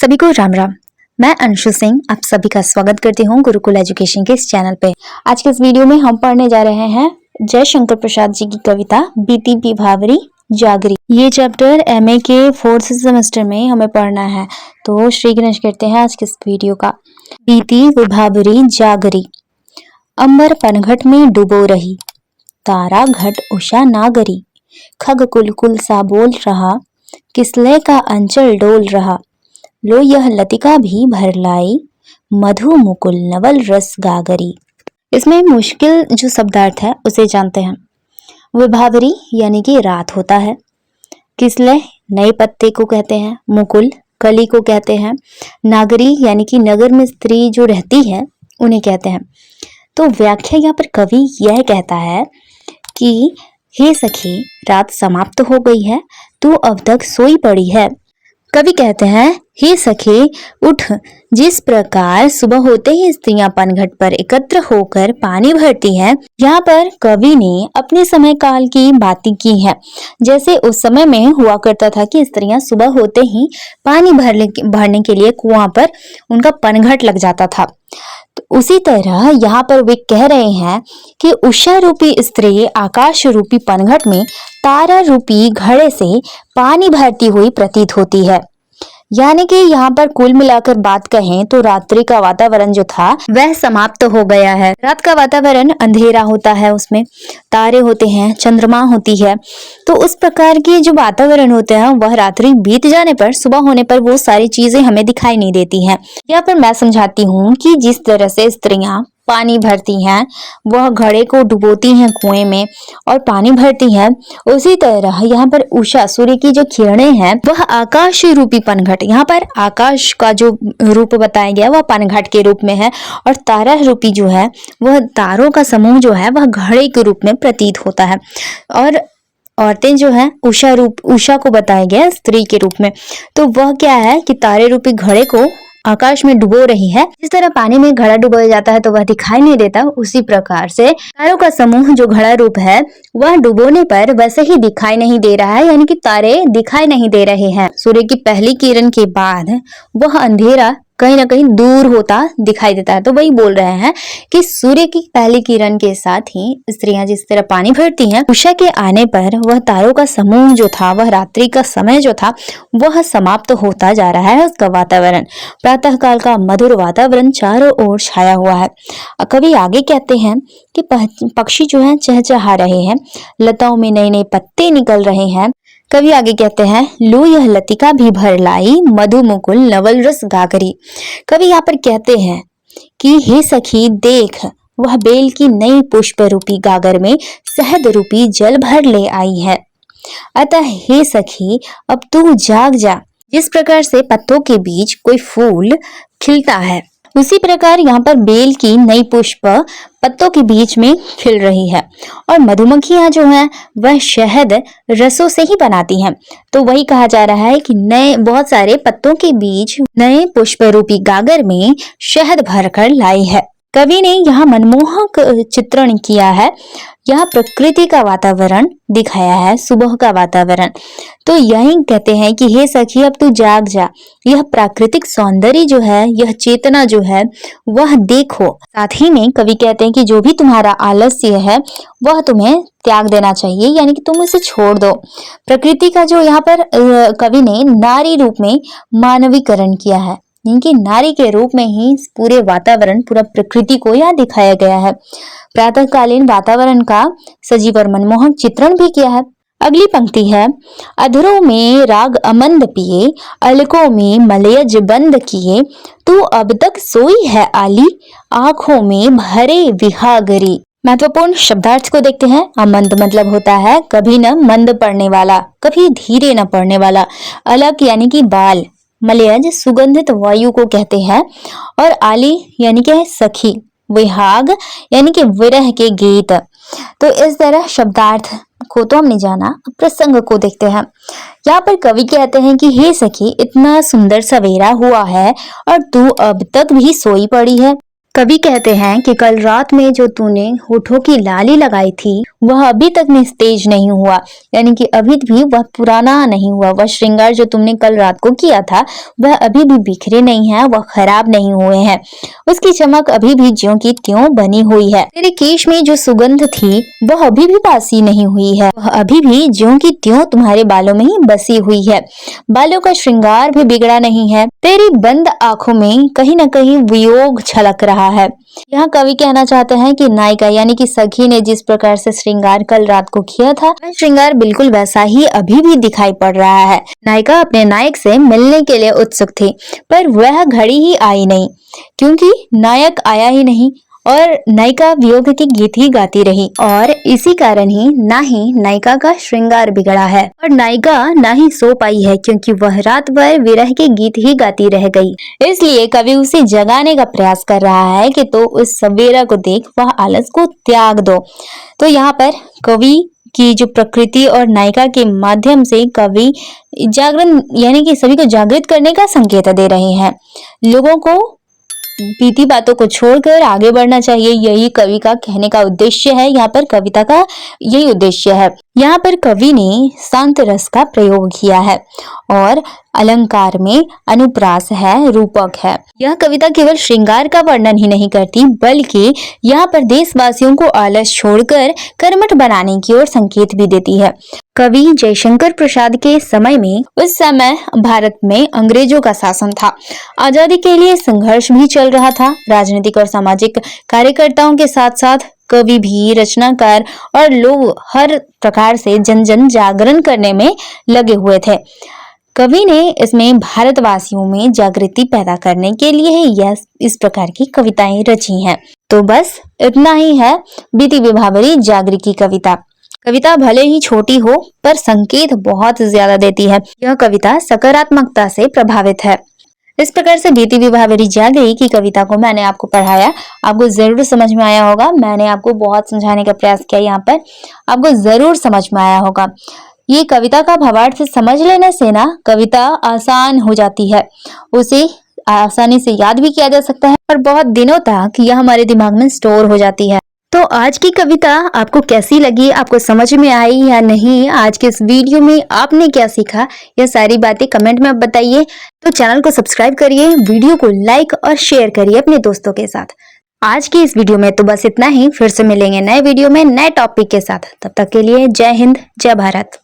सभी को राम राम। मैं अंशु सिंह आप सभी का स्वागत करती हूँ गुरुकुल एजुकेशन के इस चैनल पे। आज के इस वीडियो में हम पढ़ने जा रहे हैं जय शंकर प्रसाद जी की कविता बीती विभावरी जागरी। ये चैप्टर एमए के 4th सेमेस्टर में हमें पढ़ना है। तो श्री गणेश करते हैं आज के इस वीडियो का। बीती विभावरी जागरी, अंबर पनघट में डूबो रही, तारा घट उषा नागरी, खग कुल सा बोल रहा, किसलय का अंचल डोल रहा, लो यह लतिका भी भर लाई, मधु मुकुल नवल रस गागरी। इसमें मुश्किल जो शब्दार्थ है उसे जानते हैं। विभावरी यानी कि रात होता है, किसलय नए पत्ते को कहते हैं, मुकुल कली को कहते हैं, नागरी यानी कि नगर में स्त्री जो रहती है उन्हें कहते हैं। तो व्याख्या यहाँ पर कवि यह कहता है कि हे सखी रात समाप्त हो गई है, तू अब तक सोई पड़ी है। कवि कहते हैं हे सखे उठ, जिस प्रकार सुबह होते ही स्त्रियां पनघट पर एकत्र होकर पानी भरती हैं, यहाँ पर कवि ने अपने समय काल की बातें की है। जैसे उस समय में हुआ करता था कि स्त्रियां सुबह होते ही पानी भरने के लिए कुआं पर उनका पनघट लग जाता था। तो उसी तरह यहाँ पर वे कह रहे हैं कि उषा रूपी स्त्री आकाश रूपी पनघट में तारा रूपी घड़े से पानी भरती हुई प्रतीत होती है। यानी कि यहाँ पर कुल मिलाकर बात कहें तो रात्रि का वातावरण जो था वह समाप्त हो गया है। रात का वातावरण अंधेरा होता है, उसमें तारे होते हैं, चंद्रमा होती है। तो उस प्रकार की जो वातावरण होते हैं वह रात्रि बीत जाने पर, सुबह होने पर वो सारी चीजें हमें दिखाई नहीं देती हैं। यहाँ पर मैं समझाती हूँ कि जिस तरह से स्त्रियां पानी भरती हैं, वह घड़े को डुबोती हैं कुएं में और पानी भरती हैं, उसी तरह यहाँ पर उषा सूर्य की जो किरणें हैं वह आकाश रूपी पनघट, यहाँ पर आकाश का जो रूप बताया गया वह पनघट के रूप में है और तारा रूपी जो है वह तारों का समूह जो है वह घड़े के रूप में प्रतीत होता है। और औरतें जो है उषा को बताया गया स्त्री के रूप में। तो वह क्या है कि तारे रूपी घड़े को आकाश में डुबो रही है। जिस तरह पानी में घड़ा डुबोया जाता है तो वह दिखाई नहीं देता, उसी प्रकार से तारों का समूह जो घड़ा रूप है वह डुबोने पर वैसे ही दिखाई नहीं दे रहा है, यानी कि तारे दिखाई नहीं दे रहे हैं। सूर्य की पहली किरण के बाद वह अंधेरा कहीं ना कहीं दूर होता दिखाई देता है। तो वही बोल रहे हैं कि सूर्य की पहली किरण के साथ ही स्त्रियां जिस तरह पानी भरती हैं, उषा के आने पर वह तारों का समूह जो था, वह रात्रि का समय जो था वह समाप्त होता जा रहा है। उसका वातावरण प्रातः काल का मधुर वातावरण चारों ओर छाया हुआ है। कवि आगे कहते हैं कि पक्षी जो है चहचहा रहे हैं, लताओं में नए नए पत्ते निकल रहे हैं। कवि आगे कहते हैं लो यह लतिका भी भर लाई, मधु मुकुल नवल रस गागरी। कवि यहाँ पर कहते हैं कि हे सखी देख, वह बेल की नई पुष्प रूपी गागर में शहद रूपी जल भर ले आई है। अतः हे सखी अब तू जाग जा। जिस प्रकार से पत्तों के बीच कोई फूल खिलता है, उसी प्रकार यहाँ पर बेल की नई पुष्प पत्तों के बीच में खिल रही है और मधुमक्खियां जो हैं वह शहद रसों से ही बनाती हैं। तो वही कहा जा रहा है कि नए बहुत सारे पत्तों के बीच नए पुष्प रूपी गागर में शहद भरकर लाई है। कवि ने यहाँ मनमोहक चित्रण किया है, यह प्रकृति का वातावरण दिखाया है, सुबह का वातावरण। तो यही कहते हैं कि हे सखी अब तू जाग जा, यह प्राकृतिक सौंदर्य जो है, यह चेतना जो है वह देखो। साथ ही में कवि कहते हैं कि जो भी तुम्हारा आलस्य है वह तुम्हें त्याग देना चाहिए, यानी कि तुम उसे छोड़ दो। प्रकृति का जो यहाँ पर कवि ने नारी रूप में मानवीकरण किया है, इनकी नारी के रूप में ही पूरे वातावरण, पूरा प्रकृति को यहाँ दिखाया गया है। प्रातःकालीन वातावरण का सजीव और मनमोहक चित्रण भी किया है। अगली पंक्ति है अधरों में राग अमंद पिए, अलकों में मलयज बंद किए, तू अब तक सोई है आली, आंखों में भरे विहागरी। महत्वपूर्ण शब्दार्थ को देखते हैं। अमंद मतलब होता है कभी न मंद पड़ने वाला, कभी धीरे न पड़ने वाला। अलक यानी कि बाल, मलयज सुगंधित वायु को कहते हैं और आली यानी कि है सखी, विहाग यानी कि विरह के गीत। तो इस तरह शब्दार्थ को तो हमने जाना, प्रसंग को देखते हैं। यहाँ पर कवि कहते हैं कि हे सखी इतना सुंदर सवेरा हुआ है और तू अब तक भी सोई पड़ी है। कवि कहते हैं कि कल रात में जो तूने होठों की लाली लगाई थी वह अभी तक निस्तेज नहीं हुआ, यानी कि अभी भी वह पुराना नहीं हुआ। वह श्रृंगार जो तुमने कल रात को किया था वह अभी भी बिखरे नहीं है, वह खराब नहीं हुए हैं। उसकी चमक अभी भी ज्यों की त्यों बनी हुई है। तेरे केश में जो सुगंध थी वह अभी भी बासी नहीं हुई है, वह अभी भी ज्यों की त्यों तुम्हारे बालों में ही बसी हुई है। बालों का श्रृंगार भी बिगड़ा नहीं है। तेरी बंद आंखों में कहीं न कहीं वियोग छलक रहा है। यहाँ कवि कहना चाहते हैं कि नायिका यानी कि सखी ने जिस प्रकार से श्रृंगार कल रात को किया था, वह श्रृंगार बिल्कुल वैसा ही अभी भी दिखाई पड़ रहा है। नायिका अपने नायक से मिलने के लिए उत्सुक थी, पर वह घड़ी ही आई नहीं, क्योंकि नायक आया ही नहीं और नायिका वियोग के गीत ही गाती रही, और इसी कारण ही ना ही नायिका का श्रृंगार बिगड़ा है और नायिका ना ही सो पाई है, क्योंकि वह रात भर विरह के गीत ही गाती रह गई। इसलिए कवि उसे जगाने का प्रयास कर रहा है कि तो उस सवेरा को देख, वह आलस को त्याग दो। तो यहाँ पर कवि की जो प्रकृति और नायिका के माध्यम से कवि जागरण यानी कि सभी को जागृत करने का संकेत दे रहे हैं। लोगों को बीती बातों को छोड़कर आगे बढ़ना चाहिए, यही कवि का कहने का उद्देश्य है। यहाँ पर कविता का यही उद्देश्य है। यहाँ पर कवि ने शांत रस का प्रयोग किया है और अलंकार में अनुप्रास है, रूपक है। यह कविता केवल श्रृंगार का वर्णन ही नहीं करती, बल्कि यहाँ पर देशवासियों को आलस छोड़कर कर्मठ बनाने की ओर संकेत भी देती है। कवि जयशंकर प्रसाद के समय में, उस समय भारत में अंग्रेजों का शासन था। आजादी के लिए संघर्ष भी चल रहा था। राजनीतिक और सामाजिक कार्यकर्ताओं के साथ साथ कवि भी, रचनाकार और लोग हर प्रकार से जन जन जागरण करने में लगे हुए थे। कवि ने इसमें भारतवासियों में जागृति पैदा करने के लिए यह इस प्रकार की कविताएं रची हैं। तो बस इतना ही है बीती विभावरी जागरी की कविता। कविता भले ही छोटी हो पर संकेत बहुत ज्यादा देती है। यह कविता सकारात्मकता से प्रभावित है। इस प्रकार से बीती विभावरी जागरी की कविता को मैंने आपको पढ़ाया, आपको जरूर समझ में आया होगा। मैंने आपको बहुत समझाने का प्रयास किया, यहाँ पर आपको जरूर समझ में आया होगा। ये कविता का भावार्थ समझ लेने से ना कविता आसान हो जाती है, उसे आसानी से याद भी किया जा सकता है और बहुत दिनों तक यह हमारे दिमाग में स्टोर हो जाती है। तो आज की कविता आपको कैसी लगी, आपको समझ में आई या नहीं, आज के इस वीडियो में आपने क्या सीखा, यह सारी बातें कमेंट में बताइए। तो चैनल को सब्सक्राइब करिए, वीडियो को लाइक और शेयर करिए अपने दोस्तों के साथ। आज की इस वीडियो में तो बस इतना ही। फिर से मिलेंगे नए वीडियो में नए टॉपिक के साथ। तब तक के लिए जय हिंद, जय भारत।